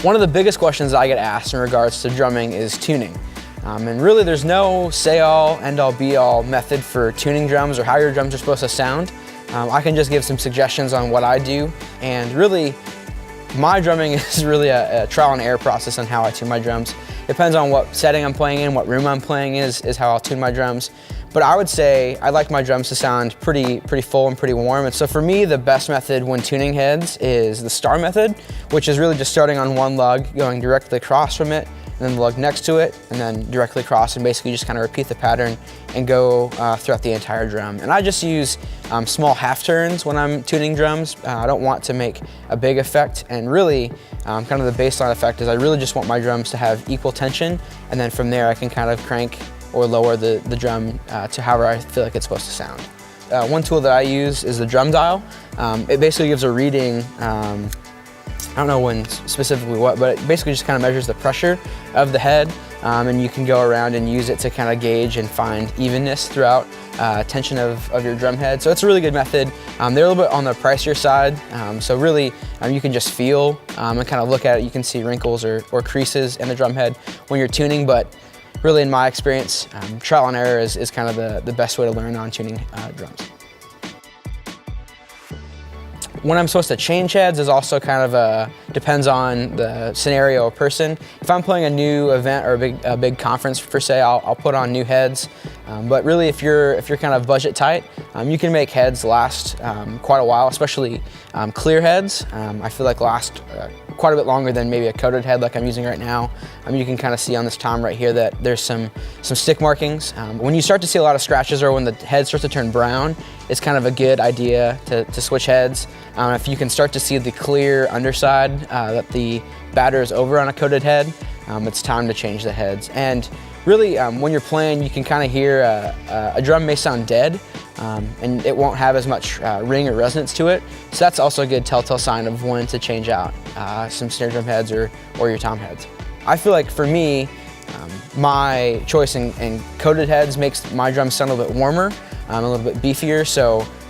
One of the biggest questions I get asked in regards to drumming is tuning. And really there's no say-all, end-all, be-all method for tuning drums or how your drums are supposed to sound. I can just give some suggestions on what I do, and really my drumming is really a trial and error process on how I tune my drums. Depends on what setting I'm playing in, what room I'm playing is how I'll tune my drums. But I would say I like my drums to sound pretty full and pretty warm. And so for me, the best method when tuning heads is the star method, which is really just starting on one lug, going directly across from it, and then the lug next to it, and then directly across, and basically just kind of repeat the pattern and go throughout the entire drum. And I just use small half turns when I'm tuning drums. I don't want to make a big effect, and really kind of the baseline effect is I really just want my drums to have equal tension, and then from there I can kind of crank or lower the drum to however I feel like it's supposed to sound. One tool that I use is the drum dial. It basically gives a reading, I don't know when specifically what, but it basically just kind of measures the pressure of the head, and you can go around and use it to kind of gauge and find evenness throughout tension of your drum head. So it's a really good method. They're a little bit on the pricier side, so really you can just feel and kind of look at it. You can see wrinkles or creases in the drum head when you're tuning, but really in my experience, trial and error is kind of the best way to learn on tuning drums. When I'm supposed to change heads is also kind of depends on the scenario or person. If I'm playing a new event or a big conference per se, I'll put on new heads. But really, if you're kind of budget tight, you can make heads last quite a while, especially clear heads. I feel like last quite a bit longer than maybe a coated head like I'm using right now. You can kind of see on this tom right here that there's some stick markings. When you start to see a lot of scratches or when the head starts to turn brown, it's kind of a good idea to switch heads. If you can start to see the clear underside that the batter is over on a coated head, it's time to change the heads. And really, when you're playing, you can kind of hear a drum may sound dead, and it won't have as much ring or resonance to it. So that's also a good telltale sign of when to change out some snare drum heads or your tom heads. I feel like for me, my choice in coated heads makes my drums sound a little bit warmer, a little bit beefier.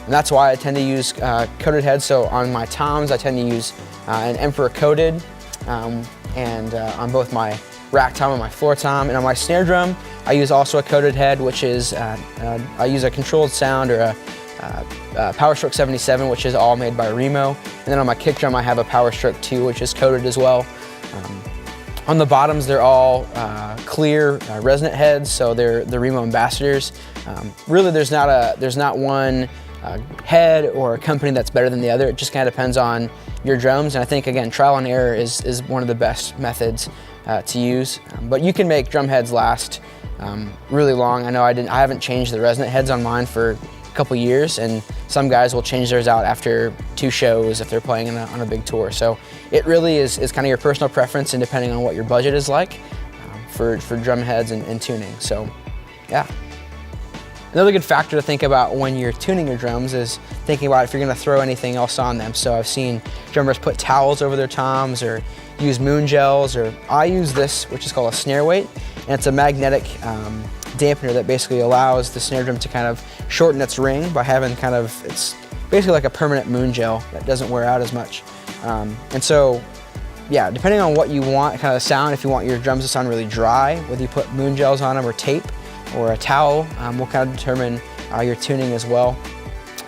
And that's why I tend to use coated heads. So on my toms, I tend to use an Emperor coated, and on both my rack tom and my floor tom. And on my snare drum, I use also a coated head, which is, I use a Controlled Sound or a Power Stroke 77, which is all made by Remo. And then on my kick drum, I have a Power Stroke 2, which is coated as well. On the bottoms, they're all clear resonant heads, so they're the Remo Ambassadors. Really, there's not one head or a company that's better than the other. It just kind of depends on your drums, and I think again, trial and error is one of the best methods to use. But you can make drum heads last really long. I know I haven't changed the resonant heads on mine for a couple years, and some guys will change theirs out after 2 shows if they're playing on a big tour. So it really is kind of your personal preference, and depending on what your budget is like for drum heads and tuning. So yeah. Another good factor to think about when you're tuning your drums is thinking about if you're going to throw anything else on them. So I've seen drummers put towels over their toms or use moon gels, or I use this, which is called a snare weight, and it's a magnetic dampener that basically allows the snare drum to kind of shorten its ring by having it's basically like a permanent moon gel that doesn't wear out as much. And so, yeah, depending on what you want kind of sound, if you want your drums to sound really dry, whether you put moon gels on them or tape or a towel, will kind of determine your tuning as well.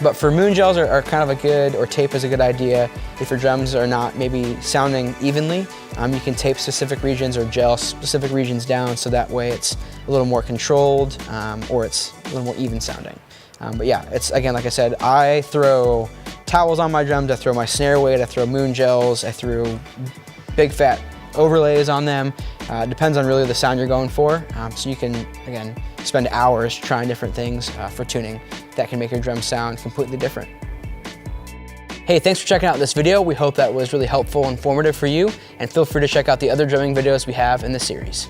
But for moon gels are kind of or tape is a good idea if your drums are not maybe sounding evenly. You can tape specific regions or gel specific regions down, so that way it's a little more controlled, or it's a little more even sounding. But yeah, it's again, like I said, I throw towels on my drums, I throw my snare weight, I throw moon gels, I throw big fat overlays on them. Depends on really the sound you're going for. So you can, again, spend hours trying different things for tuning that can make your drum sound completely different. Hey, thanks for checking out this video. We hope that was really helpful and informative for you, and feel free to check out the other drumming videos we have in the series.